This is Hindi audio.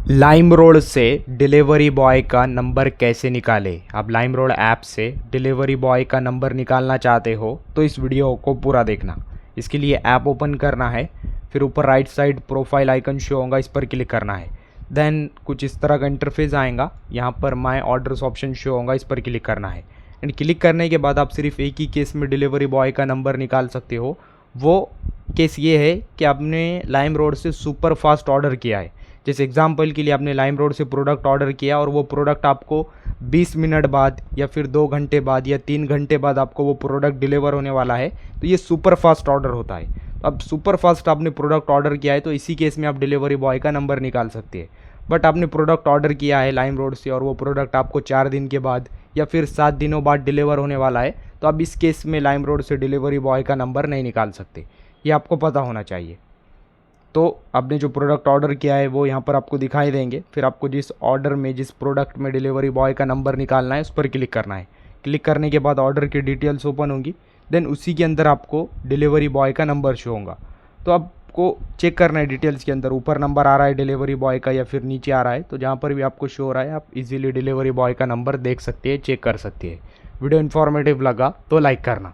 लाइमरोड से डिलीवरी बॉय का नंबर कैसे निकालें। आप लाइमरोड ऐप से डिलीवरी बॉय का नंबर निकालना चाहते हो तो इस वीडियो को पूरा देखना। इसके लिए ऐप ओपन करना है, फिर ऊपर right side profile icon show होगा, इस पर क्लिक करना है। देन कुछ इस तरह का इंटरफेस आएगा, यहाँ पर माय ऑर्डर्स ऑप्शन शो होगा, इस पर क्लिक करना है। एंड क्लिक करने के बाद आप सिर्फ एक ही केस में डिलीवरी बॉय का नंबर निकाल सकते हो। वो केस ये है कि आपने लाइमरोड से सुपर फास्ट ऑर्डर किया है। जैसे एग्जांपल के लिए आपने लाइमरोड से प्रोडक्ट ऑर्डर किया और वो प्रोडक्ट आपको 20 मिनट बाद या फिर 2 घंटे बाद या 3 घंटे बाद आपको वो प्रोडक्ट डिलीवर होने वाला है, तो ये सुपर फास्ट ऑर्डर होता है। तो अब सुपर फास्ट आपने प्रोडक्ट ऑर्डर किया है तो इसी केस में आप डिलीवरी बॉय का नंबर निकाल सकते हैं। बट आपने प्रोडक्ट ऑर्डर किया है लाइमरोड से और वो प्रोडक्ट आपको 4 दिन के बाद या फिर 7 दिनों बाद डिलीवर होने वाला है, तो आप इस केस में लाइमरोड से डिलीवरी बॉय का नंबर नहीं निकाल सकते। ये आपको पता होना चाहिए। तो आपने जो प्रोडक्ट ऑर्डर किया है वो यहाँ पर आपको दिखाई देंगे, फिर आपको जिस ऑर्डर में जिस प्रोडक्ट में डिलीवरी बॉय का नंबर निकालना है उस पर क्लिक करना है। क्लिक करने के बाद ऑर्डर की डिटेल्स ओपन होंगी, देन उसी के अंदर आपको डिलीवरी बॉय का नंबर शो होगा। तो आपको चेक करना है डिटेल्स के अंदर ऊपर नंबर आ रहा है डिलीवरी बॉय का या फिर नीचे आ रहा है, तो जहाँ पर भी आपको शो हो रहा है आप इजीली डिलीवरी बॉय का नंबर देख सकते हैं, चेक कर सकते हैं। वीडियो इन्फॉर्मेटिव लगा तो लाइक करना।